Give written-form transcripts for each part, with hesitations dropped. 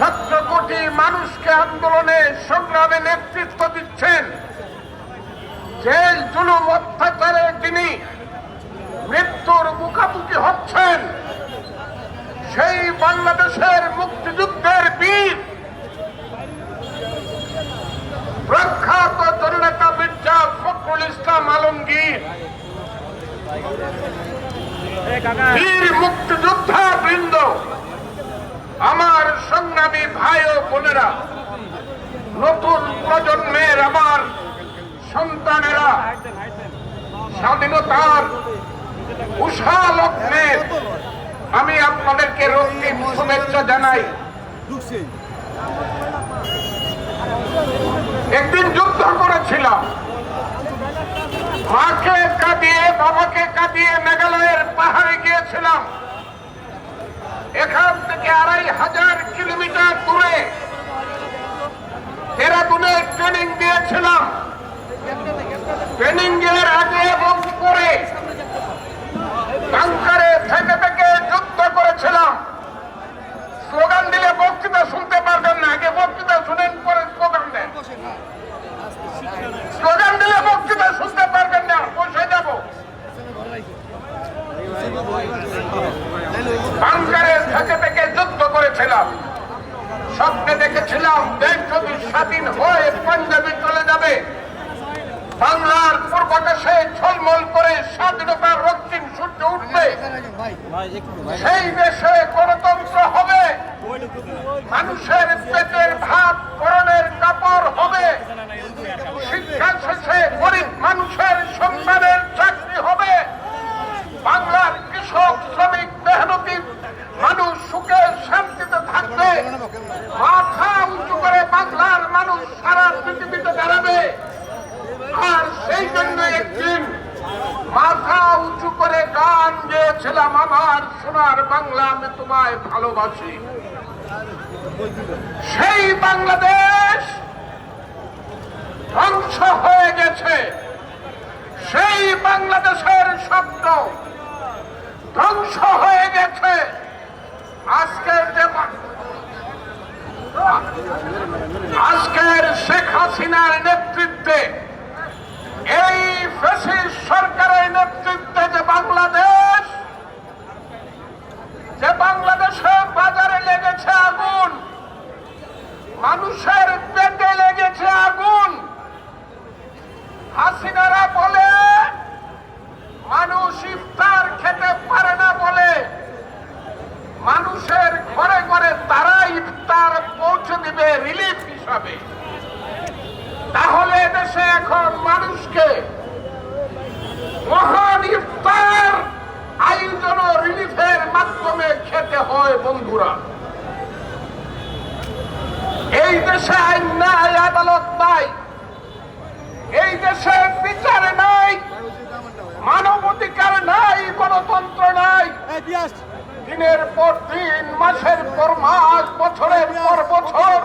17 কোটি মানুষকে আন্দোলনে সংগ্রামে নেতৃত্ব দিচ্ছেন, যে জুলুম অত্যাচারে তিনি মৃত্যুর মুখোমুখি হচ্ছেন, সেই বাংলাদেশের মুক্তিযুদ্ধের বীর প্রখ্যাত জননেতা মির্জা ফখরুল ইসলাম আলমগীর, বীর মুক্তিযোদ্ধা বৃন্দ, আমার সংগ্রামী ভাই ও বোনেরা, নতুন প্রজন্মের আমার সন্তানেরা, স্বাধীনতার উষা লগ্নে আমি আপনাদেরকে রক্তিম শুভেচ্ছা জানাই। একদিন যুদ্ধ করেছিলাম, মাকে কাঁদিয়ে বাবাকে কাঁদিয়ে মেঘালয়ের পাহাড়ে গিয়েছিলাম। এখান থেকে 2500 কিলোমিটার দূরে দেরাদুনে ট্রেনিং দিয়েছিলাম। ট্রেনিং এর আগে এবং পরে বাংকারে থেকে থেকে যুদ্ধ করেছিলাম। স্লোগান দিলে বক্তৃতা শুনতে পারবেন না, আগে বক্তৃতা শুনেন পরে স্লোগান দেন। স্লোগান দিলে বক্তৃতা শুনতে পারবেন না, বসে যাব। বাংকারে থেকে থেকে যুদ্ধ করেছিলাম। স্বপ্নে দেখেছিলাম দেশ যদি স্বাধীন হয়ে পাঞ্জাবে চলে যাবে, বাংলার পূর্বাকাশে ঝলমল করে স্বাধীনতার রক্তিম সূর্য উঠবে, সেই দেশে গণতন্ত্র হবে, মানুষের পেটের ভাত পরনের কাপড় হবে, শিক্ষা শেষে গরিব মানুষের সন্তানের চাকরি হবে, বাংলার কৃষক শ্রমিক মেহনতি মানুষ সুখে শান্তিতে থাকবে, মাথা উঁচু করে বাংলার মানুষ সারা পৃথিবীতে দাঁড়াবে। আর সেই জন্য একদিন মাথা উঁচু করে গান গেয়েছিলাম, আমার সোনার বাংলা আমি তোমায় ভালোবাসি। সেই বাংলাদেশ ধ্বংস হয়ে গেছে, সেই বাংলাদেশের স্বপ্ন ধ্বংস হয়ে গেছে। আজকের শেখ হাসিনার নেতৃত্বে, এই ফ্যাসিস্ট সরকারের নেতৃত্বে যে বাংলাদেশের বাজারে লেগেছে আগুন, মানুষের পেটে লেগেছে আগুন। হাসিনারা বলে মানুষ ইফতার খেতে পারে না বলে মানুষের ঘরে ঘরে তারা ইফতার পৌঁছে দিবে রিলিফ হিসাবে। তাহলে দেশে এখন মানুষকে মহান ইফতার আয়োজন ও রিলিফের মাধ্যমে খেতে হয়। বন্ধুরা, এই দেশে আইন নাই, আদালত নাই, এই দেশে বিচার নাই, মানবাধিকার নাই, গণতন্ত্র নাই। দিনের পর দিন, মাসের পর মাস, বছরের পর বছর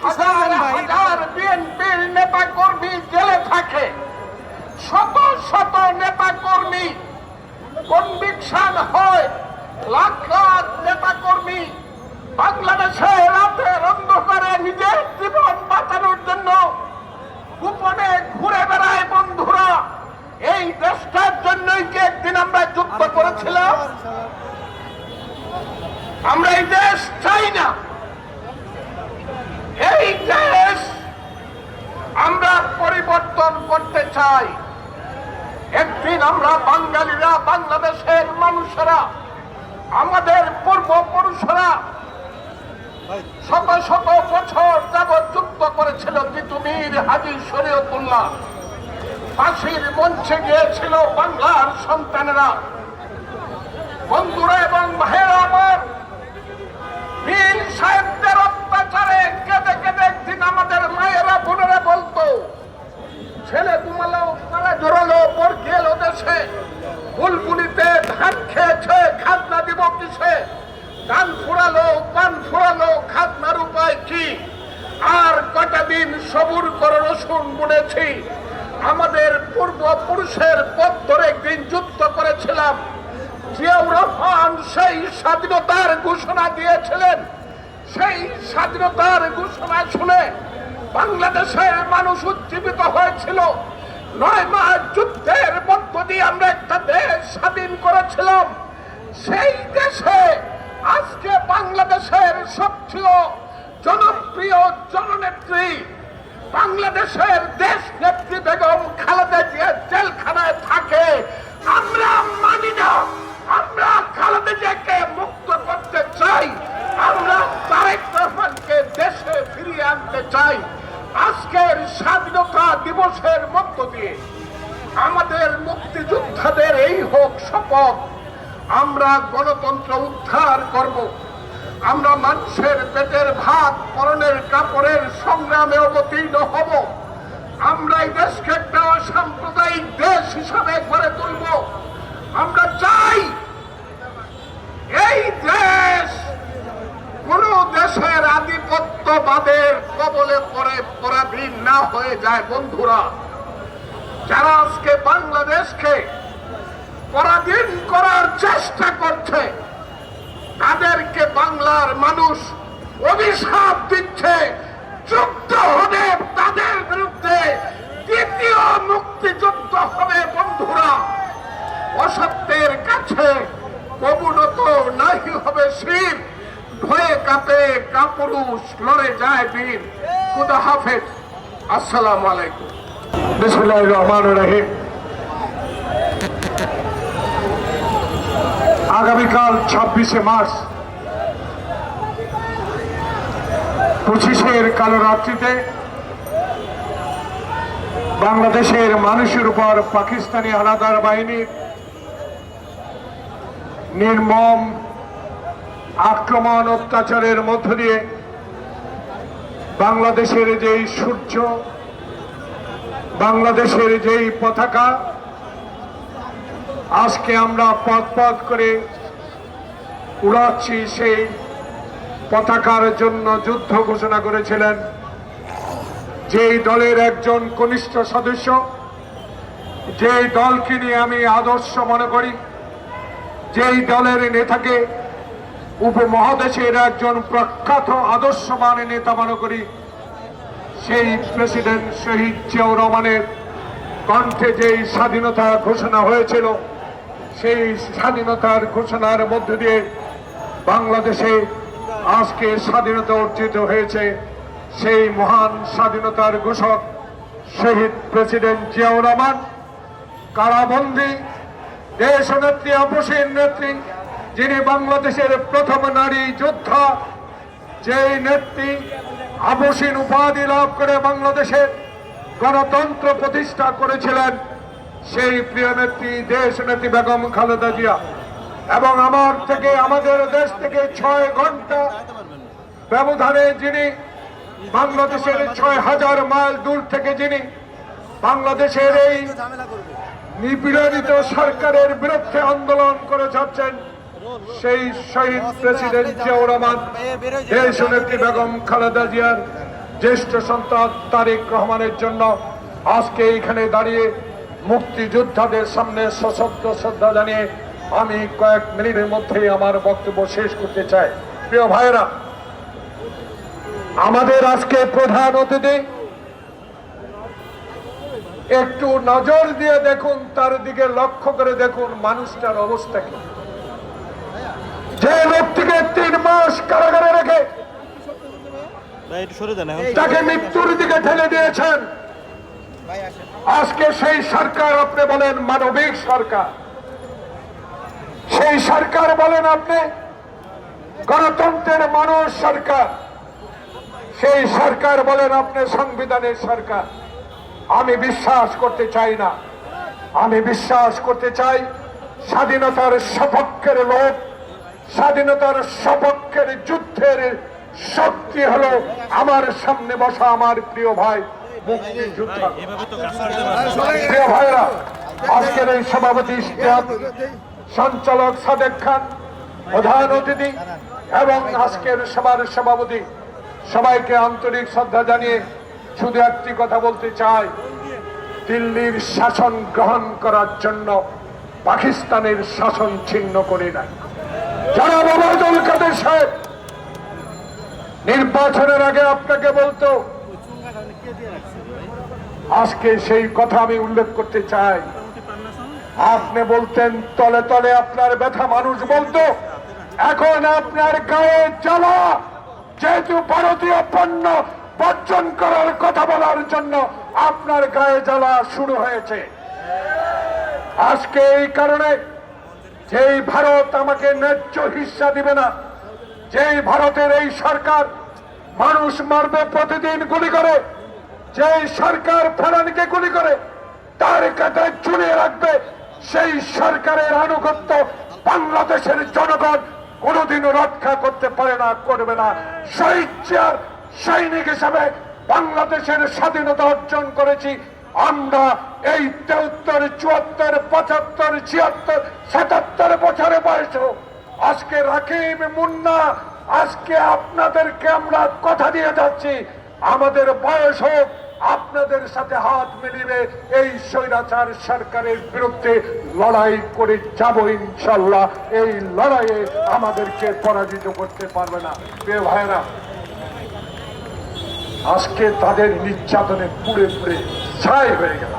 হাজার হাজার বিএনপির নেতা কর্মী জেলে থাকে, শত শত নেতা কর্মী কনভিকশন হয়, লাখ লাখ নেতা কর্মী বাংলাদেশে রাতের অন্ধকারে নিজের জীবন বাঁচানোর জন্য গোপনে ঘুরে বেড়ায়। বন্ধুরা, এই দেশটার জন্যই কি একদিন আমরা যুদ্ধ করেছিলাম? আমরা এই দেশ চাই না, এই দেশ আমরা পরিবর্তন করতে চাই। একদিন আমরা বাঙালিরা, বাংলাদেশের মানুষেরা, আমাদের পূর্বপুরুষরা শত শত বছর যাবৎ যুদ্ধ করেছিল। তিতুমির হাজী শরীয়তুল্লাহ ফাঁসির মঞ্চে গিয়েছিল বাংলার সন্তানেরা। বন্ধুরা এবং ভাইয়েরা আমার, বীর সাহেবদের অত্যাচারে কেঁদে কেঁদে একদিন আমাদের মায়েরা বোনেরা বলতো, ছেলে ঘুমালো, তারা জোরালো, পর গেল দেশে, বুলবুলিতে ধান খেয়েছে, খাজনা দিব কিসে, কান ফুরালো, পান ফুরালো, খাজনার উপায় কি? আর কটা দিন সবুর করে রসুন বুনেছি। আমাদের পূর্বপুরুষের পথ ধরে একদিন যুদ্ধ করেছিলাম। জিয়াউর রহমান সেই স্বাধীনতার ঘোষণা দিয়েছিলেন, সেই স্বাধীনতার ঘোষণা শুনে বাংলাদেশের মানুষ উজ্জীবিত হয়েছিল। 9 মাস যুদ্ধের মধ্য দিয়ে আমরা একটা দেশ স্বাধীন করেছিলাম। সেই দেশে আজকে বাংলাদেশের সবচেয়ে জনপ্রিয় জননেত্রী বাংলাদেশের দেশ নেত্রী বেগম খালেদা জিয়া জেলখানায় থাকে। আমরা মানি না, আমরা খালেদা জিয়াকে মুক্ত করতে চাই, আমরা তারেক রহমানকে দেশে ফিরিয়ে আনতে চাই। আজকের স্বাধীনতা দিবসের মধ্য দিয়ে আমাদের মুক্তিযোদ্ধাদের এই হোক শপথ, আমরা গণতন্ত্র উদ্ধার করব। আমরা মানুষের পেটের ভাত পরনের কাপড়ের সংগ্রামে অবতীর্ণ হব। আমরা এই দেশকে একটা সাম্প্রদায়িক দেশ হিসাবে গড়ে তুলব। আমরা চাই এই দেশ কোন দেশের আধিপত্যবাদের কবলে পড়ে পরাধীন না হয়ে যায়। বন্ধুরা, যারা আজকে বাংলাদেশকে পরাধীন করার চেষ্টা করছে তাদেরকে বাংলার মানুষ অভিশাপ দিচ্ছে। যুদ্ধ হবে তাদের বিরুদ্ধে, দ্বিতীয় মুক্তিযুদ্ধ হবে। বন্ধুরা, অসত্যের কাছে অবনত নাহি হবে শির, ভয়ে কাঁপে কাপুরুষ, লড়ে যায় বীর। খুদা হাফেজ, আসসালামু আলাইকুম। বিসমিল্লাহির রহমানির রহিম। আগামীকাল 26শে মার্চ 25-এর কালো রাত্রিতে বাংলাদেশের মানুষের উপর পাকিস্তানি হানাদার বাহিনীর নির্মম আক্রমণ অত্যাচারের মধ্য দিয়ে বাংলাদেশের যেই সূর্য, বাংলাদেশের যেই পতাকা আজকে আমরা পথ পথ করে উড়াচ্ছি, সেই পতাকার জন্য যুদ্ধ ঘোষণা করেছিলেন যেই দলের একজন কনিষ্ঠ সদস্য, যেই দলকে নিয়ে আমি আদর্শ মনে করি, যেই দলের নেতাকে উপমহাদেশের একজন প্রখ্যাত আদর্শবান নেতা মনে করি, সেই প্রেসিডেন্ট শহীদ জিয়াউর রহমানের কণ্ঠে যেই স্বাধীনতা ঘোষণা হয়েছিল, সেই স্বাধীনতার ঘোষণার মধ্য দিয়ে বাংলাদেশে আজকে স্বাধীনতা অর্জিত হয়েছে। সেই মহান স্বাধীনতার ঘোষক শহীদ প্রেসিডেন্ট জিয়াউর রহমান কারাবন্দী দেশ নেত্রী, আপসীন নেত্রী, যিনি বাংলাদেশের প্রথম নারী যোদ্ধা, যেই নেত্রী আপসীন উপাধি লাভ করে বাংলাদেশের গণতন্ত্র প্রতিষ্ঠা করেছিলেন, সেই প্রিয় নেত্রী দেশ নেত্রী বেগম খালেদা জিয়া। এবং আমাদের দেশ থেকে 6 ঘন্টা ব্যবধানে যিনি বাংলাদেশের 6000 মাইল দূর থেকে যিনি বাংলাদেশের এই নিপীড়িত সরকারের বিরুদ্ধে আন্দোলন করে যাচ্ছেন, সেই শহীদ প্রেসিডেন্ট জিয়াউর রহমান দেশ নেত্রী বেগম খালেদা জিয়ার জ্যেষ্ঠ সন্তান তারেক রহমানের জন্য আজকে এখানে দাঁড়িয়ে মুক্তিযোদ্ধাদের সামনে সশব্দ শ্রদ্ধা জানিয়ে আমি কয়েক মিনিটের মধ্যে আমার বক্তব্য শেষ করতে চাই। প্রিয় ভাইরা, আমাদের আজকে প্রধান অতিথি, একটু নজর দিয়ে দেখুন, তার দিকে লক্ষ্য করে দেখুন মানুষটার অবস্থা কি। যে লোকটিকে 3 মাস কারাগারে রেখে তাকে মৃত্যুর দিকে ঠেলে দিয়েছেন, আজকে সেই সরকার আপনি বলেন মানবিক সরকার, সেই সরকার বলেন আপনি গণতন্ত্রের মানুষ সরকার, সেই সরকার বলেন আপনি সংবিধানের সরকার। আমি বিশ্বাস করতে চাই না। আমি বিশ্বাস করতে চাই স্বাধীনতার সপক্ষের লোক, স্বাধীনতার সপক্ষের যুদ্ধের শক্তি হলো আমার সামনে বসা আমার প্রিয় ভাই মুক্তিযোদ্ধা। প্রিয় ভাইরা, আজকের এই সভাপতি সঞ্চালক সাদেক খান, প্রধান অতিথি এবং আজকের সভার সভাপতি, সবাইকে আন্তরিক শ্রদ্ধা জানিয়ে শুধু একটি কথা বলতে চাই, দিল্লির শাসন গ্রহণ করার জন্য পাকিস্তানের শাসন ছিন্ন করে নাই। যারা ওবায়দুল কাদের সাহেব নির্বাচনের আগে আপনাকে বলতো, আজকে সেই কথা আমি উল্লেখ করতে চাই। আপনি বলতেন তলে তলে আপনার ব্যথা মানুষ বলতো, এখন আপনার গায়ে জ্বালা, যেহেতু ভারতীয় পণ্য বর্জন করার কথা বলার জন্য আপনার গায়ে জ্বালা শুরু হয়েছে। আজকে এই কারণে যেই ভারত আমাকে ন্যায্য হিস্সা দিবে না, যেই ভারতের এই সরকার মানুষ মারবে প্রতিদিন গুলি করে, যেই সরকার ফেরানকে গুলি করে তার কাছে ঝুলিয়ে রাখবে, সেই সরকারের আনুগত্য বাংলাদেশের জনগণ কোনোদিনও রক্ষা করতে পারে না, করবে না। স্বেচ্ছার সৈনিক হিসাবে বাংলাদেশের স্বাধীনতা অর্জন করেছি আমরা। এই 73, 74, 75, 76, 77 বছরে বয়সেও আজকে রাকিব, মুন্না, আজকে আপনাদেরকে আমরা কথা দিয়ে যাচ্ছি, আমাদের বয়স হোক আপনাদের সাথে হাত মিলিয়ে এই স্বৈরাচার সরকারের বিরুদ্ধে লড়াই করে যাব ইনশাল্লাহ। এই লড়াইয়ে আমাদেরকে পরাজিত করতে পারবে না। প্রিয় ভাইরা, আজকে তাদের নির্যাতনে পুড়ে পুড়ে ছাই হয়ে গেল।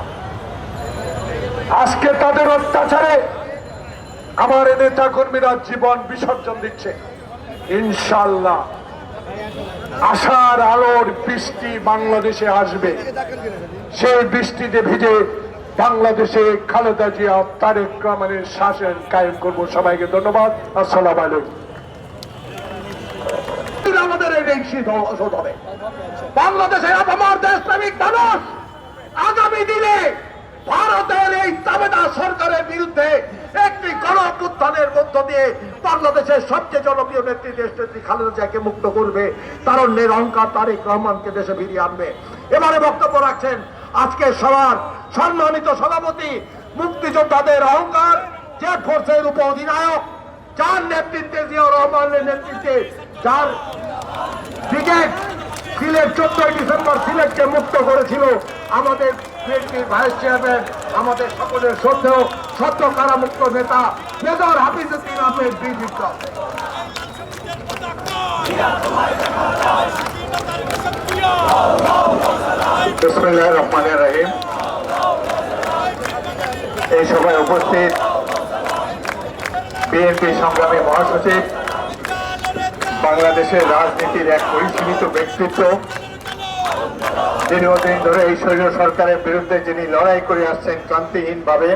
আজকে তাদের অত্যাচারে আমার নেতা কর্মীরা জীবন বিসর্জন দিচ্ছে। ইনশাল্লাহ আশার আলোর বৃষ্টি বাংলাদেশে আসবে। সেই বৃষ্টিতে ভিজে বাংলাদেশে খালেদা জিয়া, তারেক রহমানের শাসন কায়েম করব। সবাইকে ধন্যবাদ। আসসালামু আলাইকুম। আমাদের এই শোধ হবে। বাংলাদেশের আপামর দেশপ্রেমিক মানুষ আগামী দিনে ভারতের এই তাবেদার সরকারের বিরুদ্ধে একটি গণঅভ্যুত্থানের মধ্য দিয়ে বাংলাদেশের সবচেয়ে জনপ্রিয় নেত্রী দেশনেত্রী খালেদা জিয়াকে মুক্ত করবে, তারুণ্যের অহংকার তারেক রহমানকে দেশে ফিরিয়ে আনবে। এবারে বক্তব্য রাখছেন আজকে সবার সম্মানিত সভাপতি, মুক্তিযোদ্ধাদের অহংকার, জেড ফোর্সের উপ অধিনায়ক, যার নেতৃত্বে জিয়াউর রহমানের নেতৃত্বে, যার ব্রিগেড সিলেট 14 ডিসেম্বর সিলেটকে মুক্ত করেছিল, আমাদের বিএনপির ভাইস চেয়ারম্যান, আমাদের সকলের শ্রদ্ধেয় সদ্য কারামুক্ত নেতা মেজর হাফিজউদ্দিন আহমেদ বিজিত। বিসমিল্লাহির রহমানির রহিম। এই সভায় উপস্থিত বিএনপি সংগ্রামী মহাসচিব, বাংলাদেশের রাজনীতির এক পরিসীমিত ব্যক্তিত্ব, দীর্ঘদিন ধরে এই স্বৈর সরকারের বিরুদ্ধে যিনি লড়াই করে আসছেন ক্লান্তিহীনভাবে,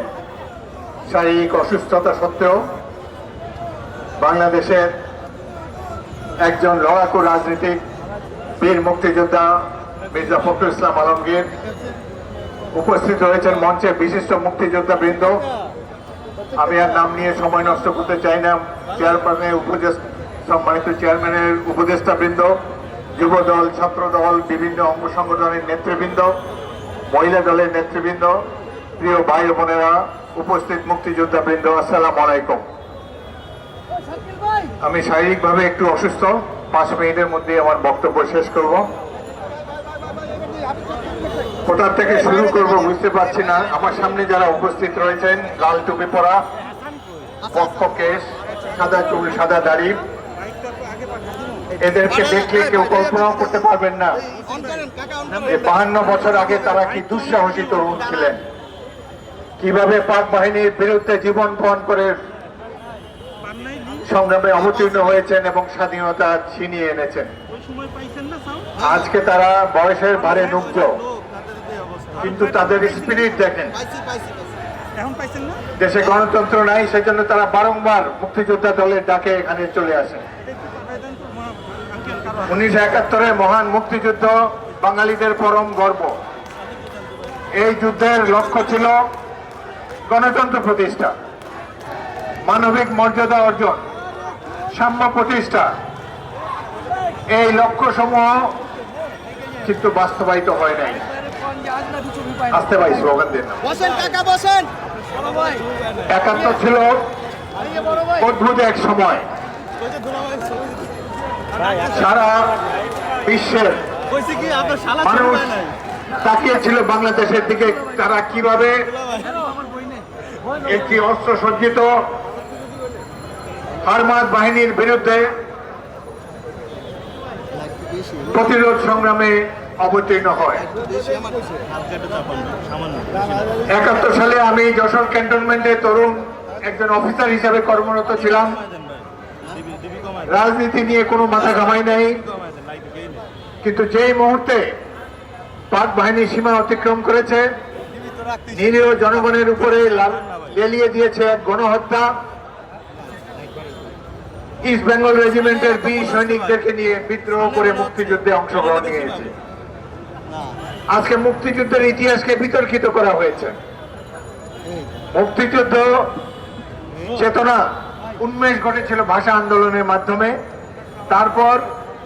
শারীরিক অসুস্থতা সত্ত্বেও বাংলাদেশের একজন লড়াকু রাজনীতিক, বীর মুক্তিযোদ্ধা মির্জা ফখরুল ইসলাম আলমগীর। উপস্থিত রয়েছেন মঞ্চে বিশিষ্ট মুক্তিযোদ্ধা বৃন্দ। আমি আর নাম নিয়ে সময় নষ্ট করতে চাই না। সম্মানিত চেয়ারম্যানের উপদেষ্টা বৃন্দ, যুব দল, ছাত্র দল, বিভিন্ন অঙ্গ সংগঠনের নেতৃবৃন্দ, মহিলা দলের নেতৃবৃন্দ, প্রিয় ভাই বোনেরা, উপস্থিত মুক্তিযোদ্ধা বৃন্দ, আসসালামু আলাইকুম। আমি শারীরিকভাবে একটু অসুস্থ, 5 মিনিটের মধ্যে আমার বক্তব্য শেষ করব। কোথার থেকে শুরু করব বুঝতে পারছি না। আমার সামনে যারা উপস্থিত রয়েছেন, লাল টুপি পরা, পক্ষ কেশ, সাদা চুল, সাদা দাড়ি, এদেরকে দেখলে কেউ কল্পনাও করতে পারবেন না যে 52 বছর আগে তারা কি দুঃসাহসী তরুণ ছিলেন, কিভাবে পাক বাহিনীর বিরুদ্ধে জীবন পণ করে সংগ্রামে অবতীর্ণ হয়েছেন এবং স্বাধীনতা ছিনিয়ে এনেছেন। আজকে তারা বয়সের ভারে নুগ্ধ, কিন্তু তাদের স্পিরিট দেখেন। দেশে গণতন্ত্র নাই, সেজন্য তারা বারংবার মুক্তিযোদ্ধা দলের ডাকে এখানে চলে আসেন। 1971-এর মহান মুক্তিযুদ্ধ বাঙালিদের পরম গর্ব। এই যুদ্ধের লক্ষ্য ছিল গণতন্ত্র প্রতিষ্ঠা, মানবিক মর্যাদা অর্জন, সাম্য প্রতিষ্ঠা। এই লক্ষ্য সমূহ কিন্তু বাস্তবায়িত হয় নাই। আসতে ভাই স্লোগান দেন। 71 ছিল অদ্ভুত এক সময়। সারা বিশ্বের মানুষ তাকিয়েছিল বাংলাদেশের দিকে, তারা কিভাবে একটি অস্ত্র সজ্জিত হারমাদ বাহিনীর বিরুদ্ধে প্রতিরোধ সংগ্রামে অবতীর্ণ হয়। 71 সালে আমি যশোর ক্যান্টনমেন্টে তরুণ একজন অফিসার হিসাবে কর্মরত ছিলাম। রাজনীতি নিয়ে কোনো মাথা ঘামাই নাই, কিন্তু যেই মুহূর্তে পাক বাহিনী সীমা অতিক্রম করেছে, নিরীহ জনগণের উপরে লেলিয়ে দিয়েছে এক গণহত্যা, ইস্ট বেঙ্গল রেজিমেন্টের 20 সৈনিকদেরকে নিয়ে বিদ্রোহ করে মুক্তিযুদ্ধে অংশগ্রহণ নিয়েছে। আজকে মুক্তিযুদ্ধের ইতিহাসকে বিতর্কিত করা হয়েছে। মুক্তিযুদ্ধ চেতনা উন্মেষ ঘটেছিল ভাষা আন্দোলনের মাধ্যমে। তারপর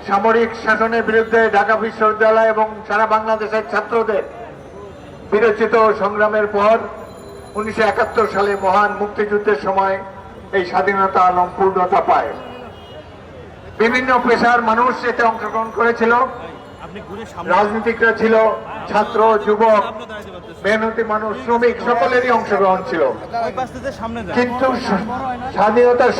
সামরিক শাসনের বিরুদ্ধে ঢাকা বিশ্ববিদ্যালয় এবং সারা বাংলাদেশের ছাত্রদের বিরচিত সংগ্রামের পর 1971 সালে মহান মুক্তিযুদ্ধের সময় এই স্বাধীনতা পূর্ণতা পায়। বিভিন্ন পেশার মানুষ এতে অংশগ্রহণ করেছিল। রাজনীতিকরা ছিল, ছাত্র, যুবক, মেহনতি মানুষ, শ্রমিক, সকলেরই অংশগ্রহণ ছিল। কিন্তু স্বাধীনতার